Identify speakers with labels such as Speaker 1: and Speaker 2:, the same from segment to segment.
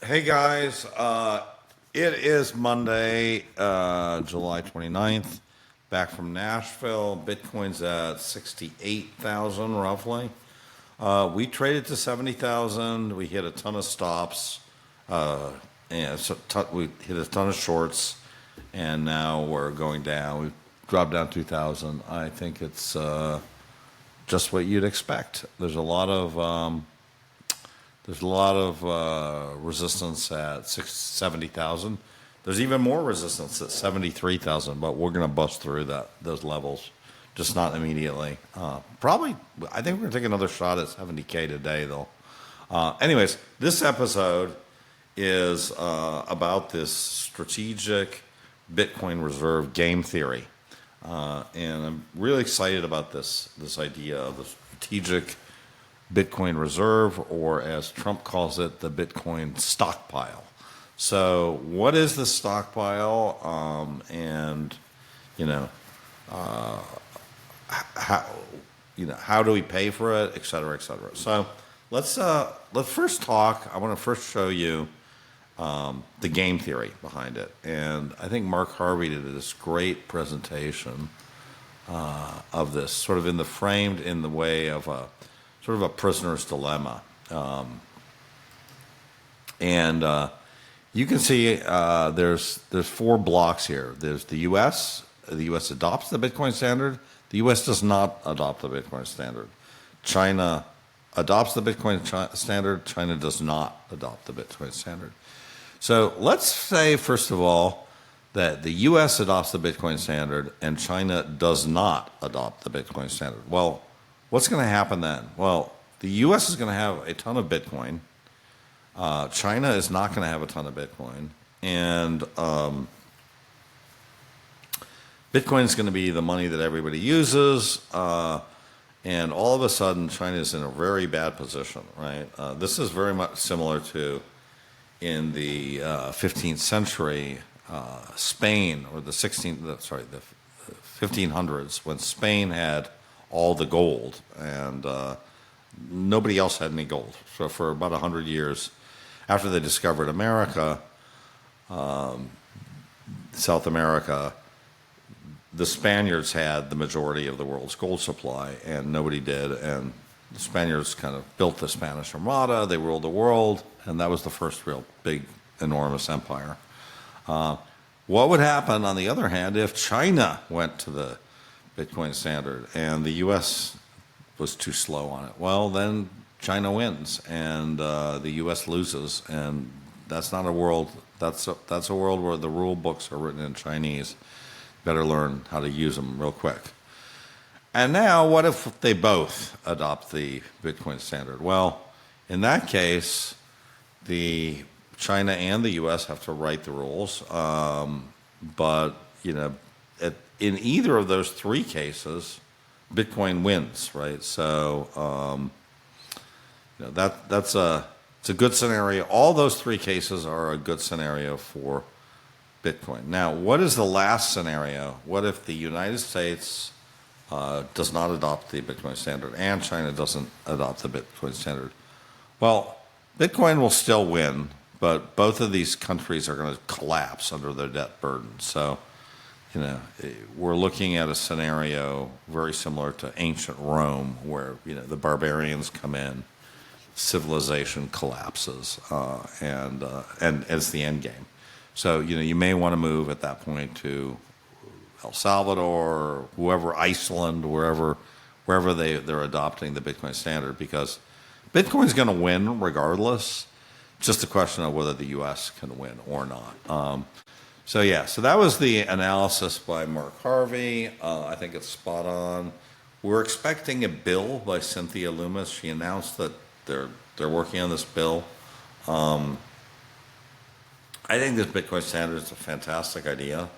Speaker 1: Hey guys, it is Monday, July 29th. Back from Nashville. Bitcoin's at 68,000 roughly. We traded to 70,000. We hit a ton of stops. And we hit a ton of shorts. And now we're going down. We've dropped down 2,000. I think it's just what you'd expect. There's a lot of resistance at 70,000. There's even more resistance at 73,000, but we're going to bust through those levels, just not immediately. Probably, I think we're going to take another shot at 70K today, though. Anyways, this episode is about this strategic Bitcoin reserve game theory. And I'm really excited about this idea of the strategic Bitcoin reserve, or as Trump calls it, the Bitcoin stockpile. So, what is the stockpile? And you know, how how do we pay for it, et cetera, et cetera. So, let's first talk. I want to first show you the game theory behind it, and I think Mark Harvey did this great presentation of this, sort of framed in the way of a sort of a prisoner's dilemma. And you can see there's four blocks here. There's the U.S. The U.S. adopts the Bitcoin standard. The U.S. does not adopt the Bitcoin standard. China adopts the Bitcoin standard. China does not adopt the Bitcoin standard. So let's say, first of all, that the U.S. adopts the Bitcoin standard and China does not adopt the Bitcoin standard. Well, what's going to happen then? Well, the U.S. is going to have a ton of Bitcoin. China is not going to have a ton of Bitcoin. And Bitcoin is going to be the money that everybody uses. And all of a sudden, China is in a very bad position, right? This is very much similar to in the 15th century Spain, or the 1500s, when Spain had all the gold, and nobody else had any gold. So for about 100 years, after they discovered America, South America, the Spaniards had the majority of the world's gold supply, and nobody did. And the Spaniards kind of built the Spanish Armada. They ruled the world, and that was the first real big, enormous empire. What would happen, on the other hand, if China went to the Bitcoin standard and the U.S. was too slow on it? Well, then China wins and the U.S. loses, and that's not a world. That's a world where the rule books are written in Chinese. Better learn how to use them real quick. And now, what if they both adopt the Bitcoin standard? Well, in that case, the China and the U.S. have to write the rules, but in either of those three cases, Bitcoin wins, right? So it's a good scenario. All those three cases are a good scenario for Bitcoin. Now, what is the last scenario? What if the United States does not adopt the Bitcoin standard and China doesn't adopt the Bitcoin standard? Well, Bitcoin will still win, but both of these countries are going to collapse under their debt burden. So, we're looking at a scenario very similar to ancient Rome, where the barbarians come in, civilization collapses, and it's the end game. So you may want to move at that point to El Salvador, whoever, Iceland, wherever they're adopting the Bitcoin standard, because Bitcoin's going to win regardless. Just a question of whether the U.S. can win or not. So that was the analysis by Mark Harvey. I think it's spot on. We're expecting a bill by Cynthia Lummis. She announced that they're working on this bill. I think this Bitcoin standard is a fantastic idea.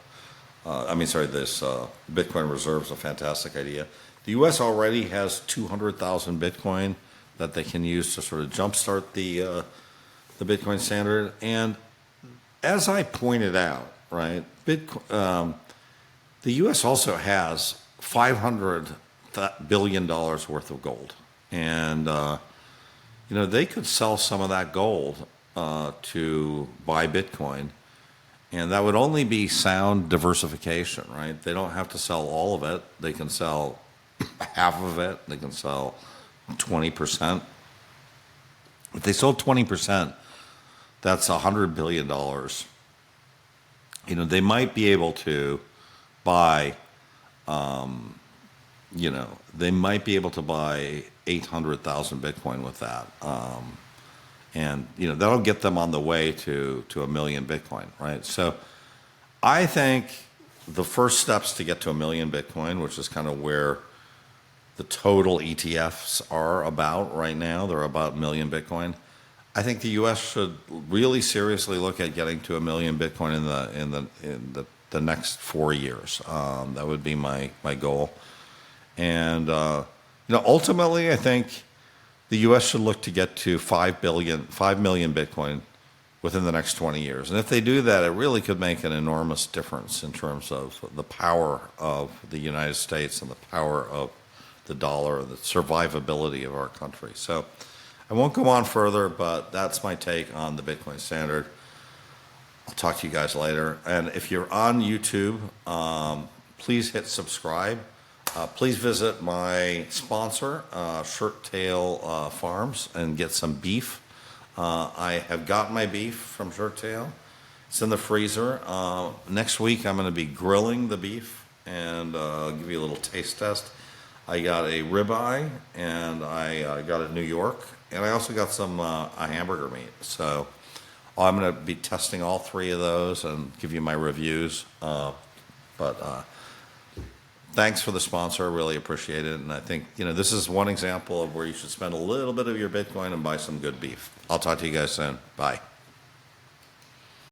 Speaker 1: This Bitcoin reserve is a fantastic idea. The U.S. already has 200,000 Bitcoin that they can use to sort of jumpstart the Bitcoin standard. And as I pointed out, right, the U.S. also has $500 billion worth of gold, and they could sell some of that gold to buy Bitcoin. And that would only be sound diversification, right? They don't have to sell all of it. They can sell half of it. They can sell 20%. If they sold 20%, that's $100 billion. They might be able to buy, they might be able to buy 800,000 Bitcoin with that. And that'll get them on the way to a million Bitcoin, right? So I think the first steps to get to a million Bitcoin, which is kind of where the total ETFs are about right now, they're about a million Bitcoin. I think the U.S. should really seriously look at getting to a million Bitcoin in the next 4 years. That would be my goal. And ultimately, I think the U.S. should look to get to 5 million Bitcoin within the next 20 years. And if they do that, it really could make an enormous difference in terms of the power of the United States and the power of the dollar and the survivability of our country. So I won't go on further, but that's my take on the Bitcoin Standard. I'll talk to you guys later. And if you're on YouTube, please hit subscribe. Please visit my sponsor, Shirt Tail Farms, and get some beef. I have got my beef from Shirt Tail. It's in the freezer. Next week, I'm going to be grilling the beef, and I'll give you a little taste test. I got a ribeye, and I got a New York, and I also got some a hamburger meat. So I'm going to be testing all three of those and give you my reviews. Thanks for the sponsor. I really appreciate it. And I think, this is one example of where you should spend a little bit of your Bitcoin and buy some good beef. I'll talk to you guys soon. Bye.